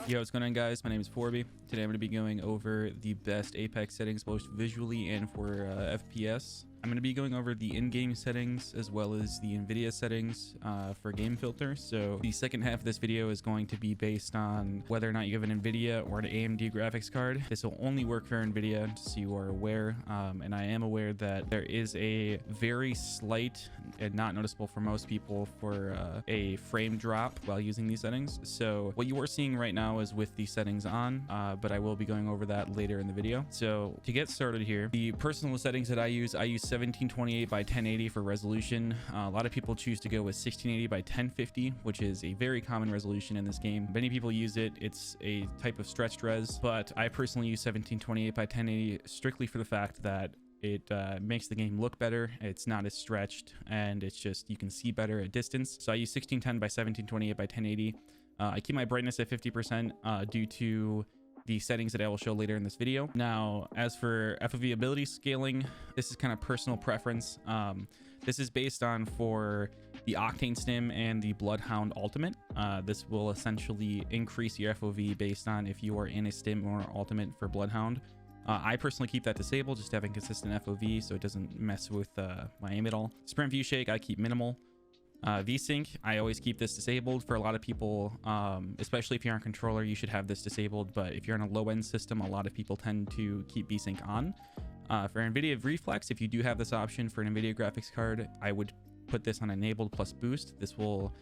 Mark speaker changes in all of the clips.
Speaker 1: Yo, what's going on, guys? My name is Forby. Today I'm going to be going over the best Apex settings, both visually and for FPS. I'm going to be going over the in-game settings as well as the NVIDIA settings for game filter. So the second half of this video is going to be based on whether or not you have an NVIDIA or an AMD graphics card. This will only work for NVIDIA, so you are aware. And I am aware that there is a very slight and not noticeable for most people for a frame drop while using these settings. So what you are seeing right now is with the settings on, but I will be going over that later in the video. So to get started here, the personal settings that I use 1728 by 1080 for resolution. A lot of people choose to go with 1680 by 1050, which is a very common resolution in this game. Many people use it. It's a type of stretched res, but I personally use 1728 by 1080 strictly for the fact that it makes the game look better. It's not as stretched, and it's just, you can see better at distance. So I use 1610 by 1728 by 1080. I keep my brightness at 50% due to the settings that I will show later in this video. Now, as for FOV ability scaling, this is kind of personal preference. This is based on for the Octane Stim and the Bloodhound Ultimate. This will essentially increase your FOV based on if you are in a Stim or Ultimate for Bloodhound. I personally keep that disabled, just having consistent FOV so it doesn't mess with my aim at all. Sprint view shake, I keep minimal. VSync, I always keep this disabled. For a lot of people, especially if you're on controller, you should have this disabled, but if you're on a low-end system, a lot of people tend to keep VSync on. For NVIDIA Reflex, if you do have this option for an NVIDIA graphics card, I would put this on enabled plus boost. This will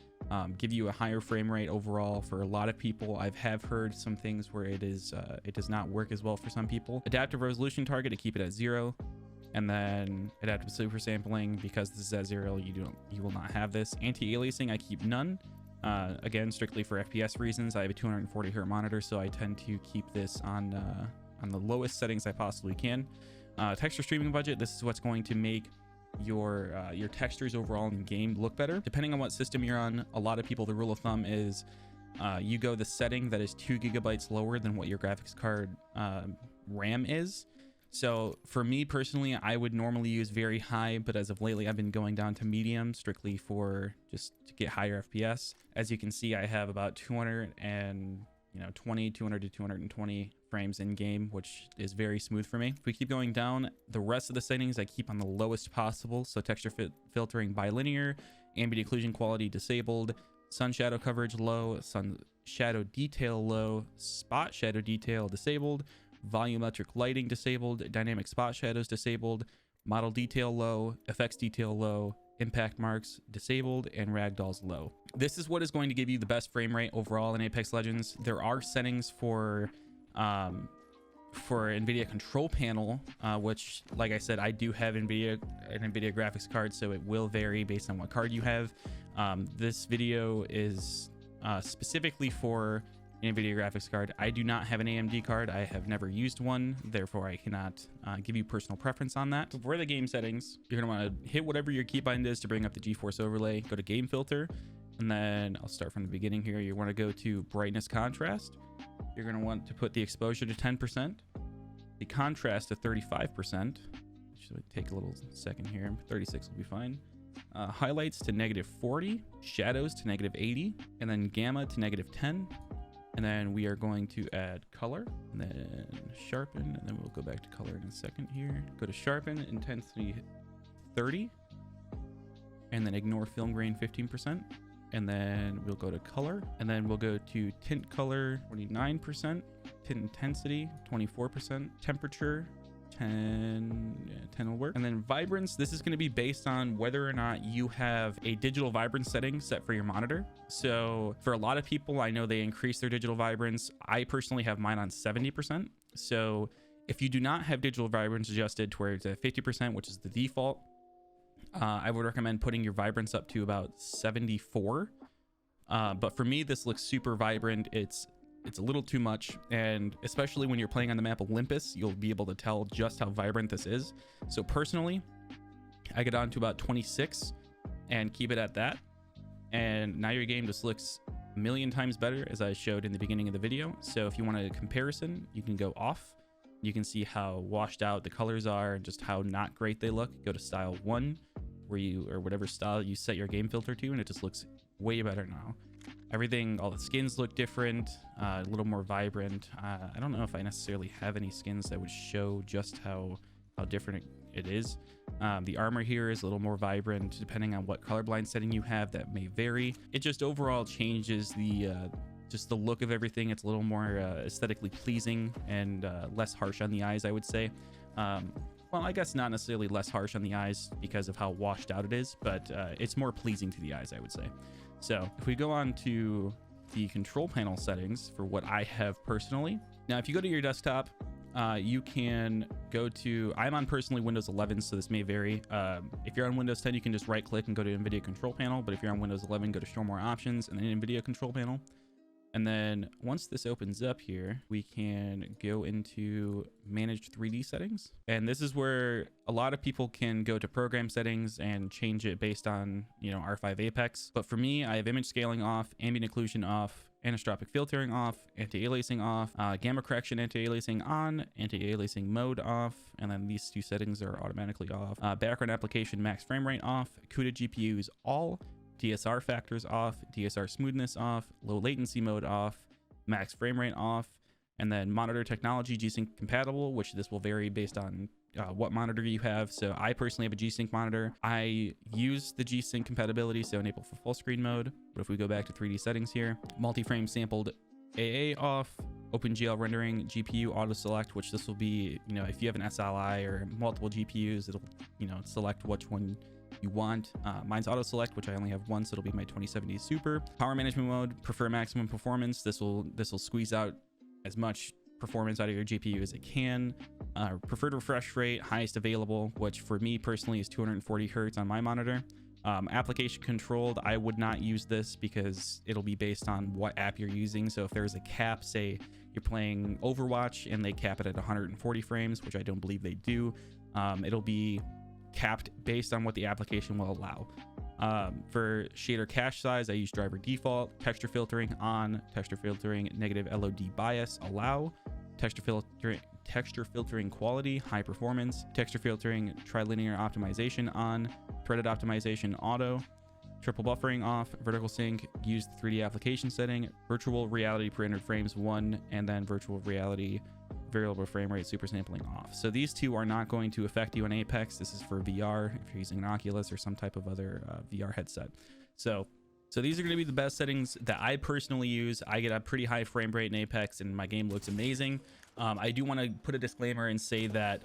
Speaker 1: give you a higher frame rate overall for a lot of people. I have heard some things where it does not work as well for some people. Adaptive resolution target, to keep it at 0. And then adaptive super sampling, because this is at 0, you will not have this. Anti-aliasing, I keep none. Again, strictly for FPS reasons. I have a 240 Hz monitor, so I tend to keep this on the lowest settings I possibly can. Texture streaming budget, this is what's going to make your textures overall in game look better. Depending on what system you're on, a lot of people, the rule of thumb is you go the setting that is 2 GB lower than what your graphics card RAM is. So for me personally, I would normally use very high, but as of lately, I've been going down to medium strictly for just to get higher FPS. As you can see, I have about 200 to 220 frames in game, which is very smooth for me. If we keep going down, the rest of the settings I keep on the lowest possible. So texture filtering bilinear, ambient occlusion quality disabled, sun shadow coverage low, sun shadow detail low, spot shadow detail disabled, volumetric lighting disabled, dynamic spot shadows disabled, model detail low, effects detail low, impact marks disabled, and ragdolls low. This is what is going to give you the best frame rate overall in Apex Legends. There are settings for NVIDIA control panel, which, like I said, I do have an NVIDIA graphics card, so it will vary based on what card you have. This video is specifically for an NVIDIA graphics card. I do not have an AMD card. I have never used one, therefore I cannot give you personal preference on that. For the game settings, you're going to want to hit whatever your keybind is to bring up the GeForce overlay, go to game filter, and then I'll start from the beginning here. You want to go to brightness contrast. You're going to want to put the exposure to 10%, the contrast to 35%, which would take a little second here. 36 will be fine. Highlights to -40, shadows to -80, and then gamma to -10. And then we are going to add color, and then sharpen, and then we'll go back to color in a second here. Go to sharpen, intensity 30, and then ignore film grain 15%. And then we'll go to color, and then we'll go to tint color 29%, tint intensity 24%, temperature 10 will work. And then vibrance, this is going to be based on whether or not you have a digital vibrance setting set for your monitor. So for a lot of people, I know they increase their digital vibrance. I personally have mine on 70%. So if you do not have digital vibrance adjusted to where it's at 50%, which is the default, I would recommend putting your vibrance up to about 74. But for me, this looks super vibrant. It's a little too much, and especially when you're playing on the map Olympus, you'll be able to tell just how vibrant this is. So personally, I get on to about 26 and keep it at that, and now your game just looks a million times better, as I showed in the beginning of the video. So if you want a comparison, you can go off. You can see how washed out the colors are and just how not great they look. Go to style 1, or whatever style you set your game filter to, and it just looks way better now. Everything, all the skins look different, a little more vibrant. I don't know if I necessarily have any skins that would show just how different it is. The armor here is a little more vibrant depending on what colorblind setting you have. That may vary. It just overall changes the just the look of everything. It's a little more aesthetically pleasing and less harsh on the eyes, I would say. Well, I guess not necessarily less harsh on the eyes because of how washed out it is, but it's more pleasing to the eyes, I would say. So if we go on to the control panel settings for what I have personally. Now, if you go to your desktop, you can go to, I'm on personally Windows 11, so this may vary. If you're on Windows 10, you can just right click and go to NVIDIA control panel. But if you're on Windows 11, go to show more options and then NVIDIA control panel. And then once this opens up here, we can go into manage 3D settings. And this is where a lot of people can go to program settings and change it based on, you know, R5 Apex. But for me, I have image scaling off, ambient occlusion off, anisotropic filtering off, anti-aliasing off, gamma correction anti-aliasing on, anti-aliasing mode off, and then these two settings are automatically off. Background application max frame rate off, CUDA GPUs all, DSR factors off, DSR smoothness off, low latency mode off, max frame rate off, and then monitor technology G-Sync compatible, which this will vary based on what monitor you have. So I personally have a G-Sync monitor. I use the G-Sync compatibility, so enable for full screen mode. But if we go back to 3D settings here, multi-frame sampled AA off, OpenGL rendering, GPU auto select, which this will be, you know, if you have an SLI or multiple GPUs, it'll, you know, select which one you want. Mine's auto select, which I only have one, so it'll be my 2070 Super. Power management mode, prefer maximum performance. This will squeeze out as much performance out of your GPU as it can. Preferred refresh rate, highest available, which for me personally is 240 hertz on my monitor. Application controlled, I would not use this because it'll be based on what app you're using. So if there's a cap, say you're playing Overwatch and they cap it at 140 frames, which I don't believe they do, it'll be capped based on what the application will allow. For shader cache size, I use driver default. Texture filtering on, texture filtering negative LOD bias allow, texture filtering quality high performance, texture filtering trilinear optimization on, threaded optimization auto, triple buffering off, vertical sync, use the 3D application setting, virtual reality per 100 frames 1, and then virtual reality variable frame rate super sampling off. So these two are not going to affect you in Apex. This is for VR if you're using an Oculus or some type of other VR headset. So these are going to be the best settings that I personally use. I get a pretty high frame rate in Apex and my game looks amazing. I do want to put a disclaimer and say that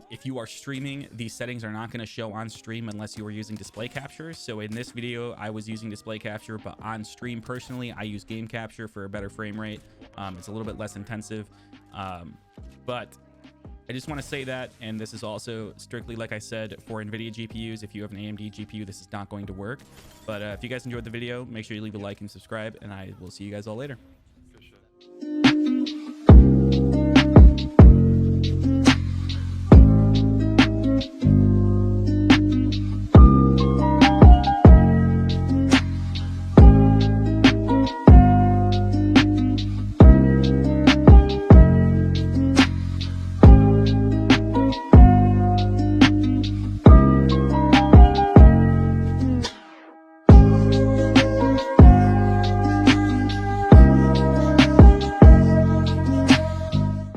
Speaker 1: if you are streaming, these settings are not going to show on stream unless you are using display capture. So in this video, I was using display capture, but on stream personally, I use game capture for a better frame rate. It's a little bit less intensive. But I just want to say that, and this is also strictly, like I said, for NVIDIA GPUs. If you have an AMD GPU, this is not going to work. But if you guys enjoyed the video, make sure you leave a like and subscribe, and I will see you guys all later.